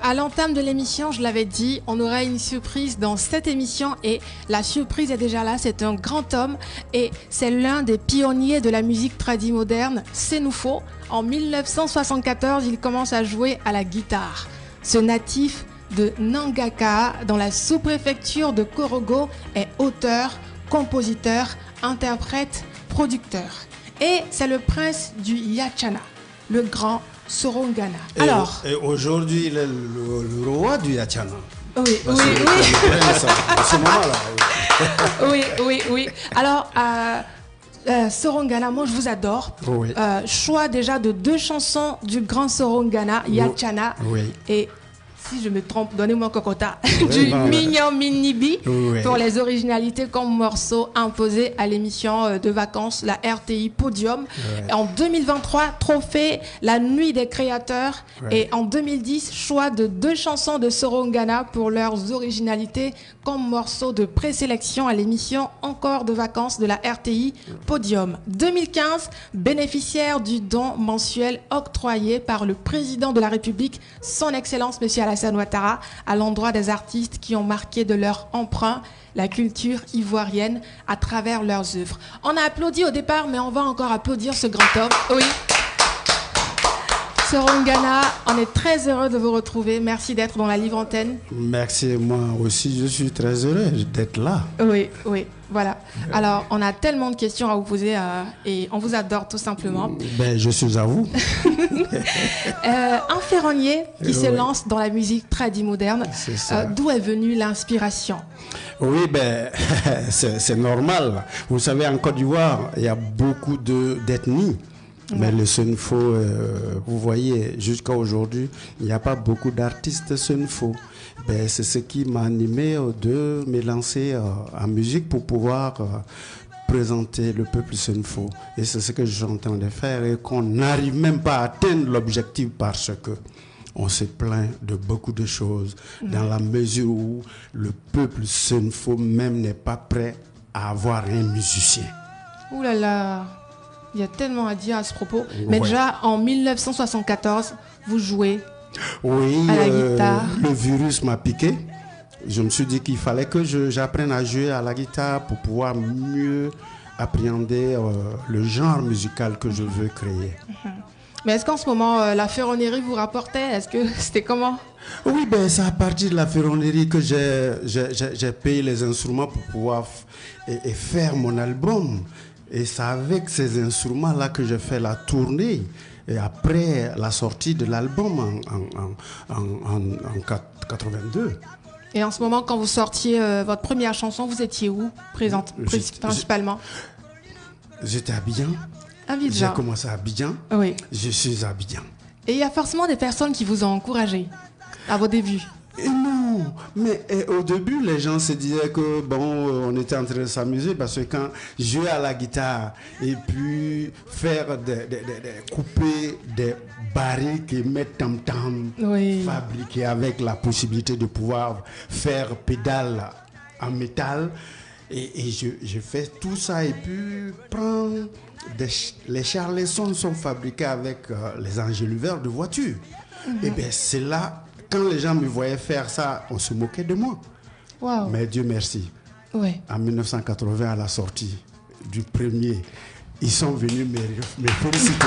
À l'entame de l'émission, je l'avais dit, on aurait une surprise dans cette émission et la surprise est déjà là. C'est un grand homme et c'est l'un des pionniers de la musique tradi moderne, Senufo. En 1974, il commence à jouer à la guitare. Ce natif de Nangaka, dans la sous-préfecture de Korogo, est auteur, compositeur, interprète, producteur. Et c'est le prince du Yachana, le grand Sorongana. Alors, et aujourd'hui, il est le roi du Yachana. Oui, Parce oui, que oui. à ce moment-là. Oui, oui, oui. Alors, Sorongana, moi je vous adore. Oui. Choix déjà de 2 chansons du grand Sorongana, Yachana. Oui. Et si je me trompe, donnez-moi Kokota, Oui, du non, Mignon Minibi Oui. pour les originalités comme morceau imposé à l'émission de vacances, la RTI Podium. Ouais. En 2023, trophée La Nuit des Créateurs. Ouais. Et en 2010, choix de 2 chansons de Sorongana pour leurs originalités comme morceau de présélection à l'émission Encore de vacances de la RTI Podium. 2015, bénéficiaire du don mensuel octroyé par le président de la République, son Excellence Monsieur Alassane Ouattara, à l'endroit des artistes qui ont marqué de leur emprunt la culture ivoirienne à travers leurs œuvres. On a applaudi au départ, mais on va encore applaudir ce grand homme. Oui. Sorongana, on est très heureux de vous retrouver. Merci d'être dans la Libre Antenne. Merci, moi aussi, je suis très heureux d'être là. Oui, oui, voilà. Alors, on a tellement de questions à vous poser et on vous adore tout simplement. Ben, je suis à vous. Un ferronnier qui se Oui. lance dans la musique tradi moderne. C'est ça. D'où est venue l'inspiration? Oui, ben, c'est normal. Vous savez, en Côte d'Ivoire, il y a beaucoup d'ethnies. Mais le Senufo, vous voyez, jusqu'à aujourd'hui, il n'y a pas beaucoup d'artistes Senufo. Ben, c'est ce qui m'a animé de me lancer en musique pour pouvoir présenter le peuple Senufo. Et c'est ce que je suis en train de faire et qu'on n'arrive même pas à atteindre l'objectif parce que on se plaint de beaucoup de choses dans la mesure où le peuple Senufo même n'est pas prêt à avoir un musicien. Ouh là là, il y a tellement à dire à ce propos. Mais Ouais. déjà, en 1974, vous jouez. Oui, À la guitare. le virus m'a piqué. Je me suis dit qu'il fallait que j'apprenne à jouer à la guitare pour pouvoir mieux appréhender le genre musical que je veux créer. Mais est-ce qu'en ce moment, la ferronnerie vous rapportait? Est-ce que c'était comment? Oui, ben, c'est à partir de la ferronnerie que j'ai payé les instruments pour pouvoir et faire mon album. Et c'est avec ces instruments-là que j'ai fait la tournée. Et après la sortie de l'album en 82. Et en ce moment, quand vous sortiez votre première chanson, vous étiez où principalement? J'étais à Abidjan. J'ai Abidjan. commencé à Abidjan. Oui. Je suis à Abidjan. Et il y a forcément des personnes qui vous ont encouragé à vos débuts. Et non, mais au début, les gens se disaient que bon, on était en train de s'amuser parce que quand jouer à la guitare et puis faire couper des barriques et mettre tam-tam Oui. fabriqués avec la possibilité de pouvoir faire pédale en métal. Et je fais tout ça et puis prendre les charlesons sont fabriqués avec les enjoliveurs de voitures. Et bien c'est là. Quand les gens me voyaient faire ça, on se moquait de moi. Wow. Mais Dieu merci. Oui. En 1980, à la sortie du premier, ils sont venus me féliciter.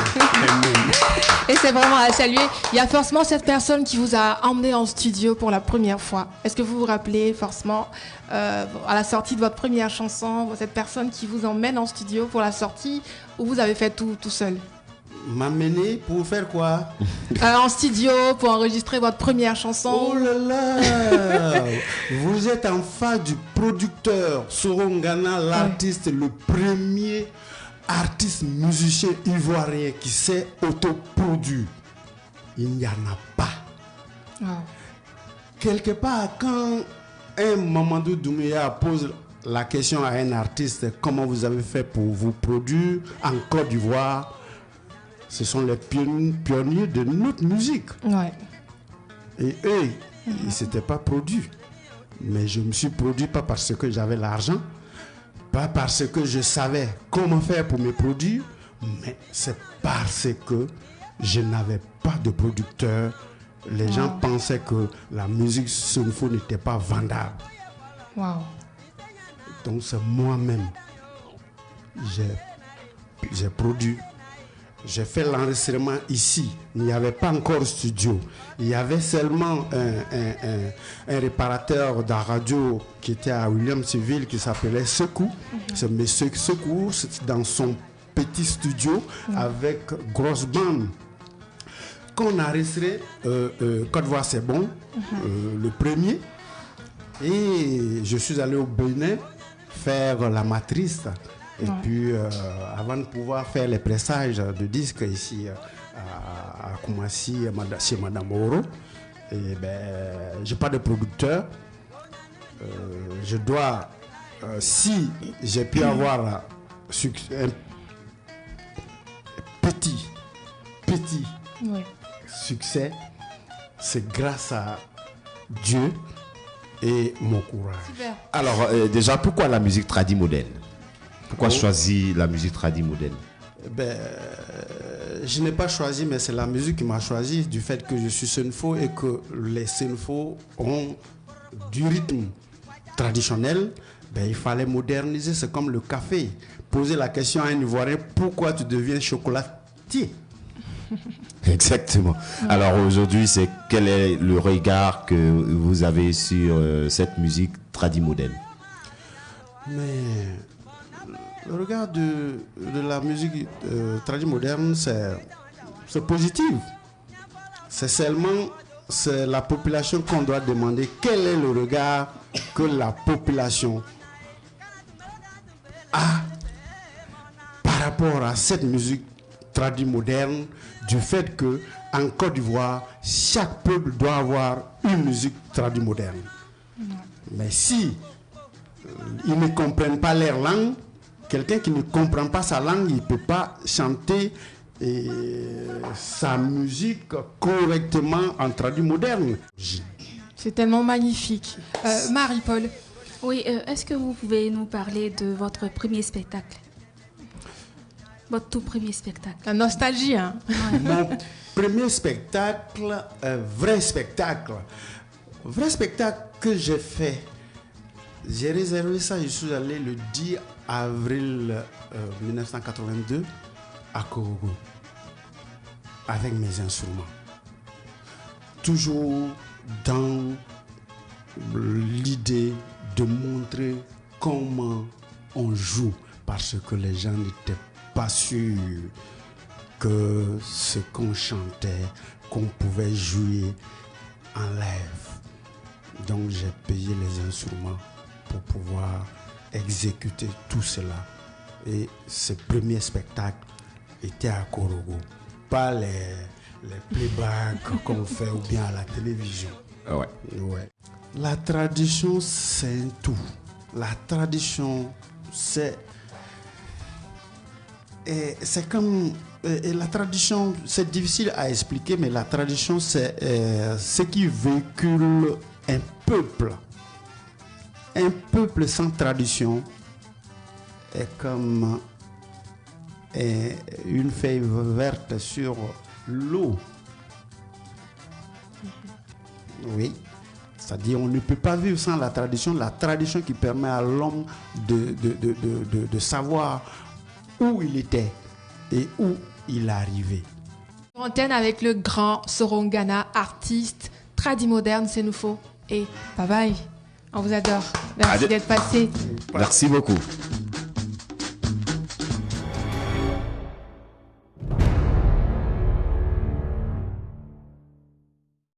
Et c'est vraiment à saluer. Il y a forcément cette personne qui vous a emmené en studio pour la première fois. Est-ce que vous vous rappelez forcément à la sortie de votre première chanson, cette personne qui vous emmène en studio pour la sortie ou vous avez fait tout seul? M'amener pour faire quoi? En studio pour enregistrer votre première chanson. Oh là là! Vous êtes en face du producteur Sorongana, l'artiste, le premier artiste musicien ivoirien qui s'est autoproduit. Il n'y en a pas. Wow. Quelque part, quand un Mamadou Doumbouya pose la question à un artiste, comment vous avez fait pour vous produire en Côte d'Ivoire? Ce sont les pionniers de notre musique. Ouais. Et eux, ils ne s'étaient pas produits. Mais je me suis produit pas parce que j'avais l'argent, pas parce que je savais comment faire pour me produire, mais c'est parce que je n'avais pas de producteur Les gens pensaient que la musique Senufo n'était pas vendable. Wow. Donc c'est moi-même. J'ai produit. J'ai fait l'enregistrement ici. Il n'y avait pas encore de studio. Il y avait seulement un réparateur de la radio qui était à Williamsville qui s'appelait Sekou. C'est monsieur Sekou, c'est dans son petit studio avec grosse bande. Quand on a enregistré Côte d'Ivoire c'est bon, le premier, et je suis allé au Bénin faire la matrice. Et puis, avant de pouvoir faire les pressages de disques ici à Koumassi, chez Madame Oro, et j'ai pas de producteur. Je dois, si j'ai pu avoir un petit succès, c'est grâce à Dieu et mon courage. Super. Alors, déjà, pourquoi la musique tradie moderne? Pourquoi choisir la musique tradie moderne? Je n'ai pas choisi, mais c'est la musique qui m'a choisi, du fait que je suis Senufo et que les Senufo ont du rythme traditionnel. Il fallait moderniser, c'est comme le café. Poser la question à un Ivoirien, pourquoi tu deviens chocolatier? Exactement. Alors aujourd'hui, quel est le regard que vous avez sur cette musique tradie moderne? Mais le regard de la musique tradie moderne, c'est positif. C'est seulement la population qu'on doit demander quel est le regard que la population a par rapport à cette musique tradie moderne, du fait que en Côte d'Ivoire, chaque peuple doit avoir une musique tradie moderne. Mais si ils ne comprennent pas leur langue, quelqu'un qui ne comprend pas sa langue, il ne peut pas chanter sa musique correctement en traduit moderne. C'est tellement magnifique. Marie-Paul. Oui, est-ce que vous pouvez nous parler de votre premier spectacle? Votre tout premier spectacle. La nostalgie, hein? Mon premier spectacle, vrai spectacle que j'ai fait, j'ai réservé ça, je suis allé le 10 avril 1982 à Korogo avec mes instruments. Toujours dans l'idée de montrer comment on joue, parce que les gens n'étaient pas sûrs que ce qu'on chantait, qu'on pouvait jouer en live. Donc j'ai payé les instruments pour pouvoir exécuter tout cela. Et ce premier spectacle était à Korogo, pas les playbacks qu'on fait ou bien à la télévision. Ouais. La tradition, c'est un tout. La tradition, c'est comme... la tradition, c'est difficile à expliquer, mais la tradition, c'est ce qui véhicule un peuple. Un peuple sans tradition est comme une feuille verte sur l'eau. Oui, c'est-à-dire on ne peut pas vivre sans la tradition qui permet à l'homme de savoir où il était et où il est arrivé. Antenne avec le grand Sorongana, artiste tradi moderne, Senufo. Et bye bye. On vous adore. Merci d'être passé. Merci beaucoup.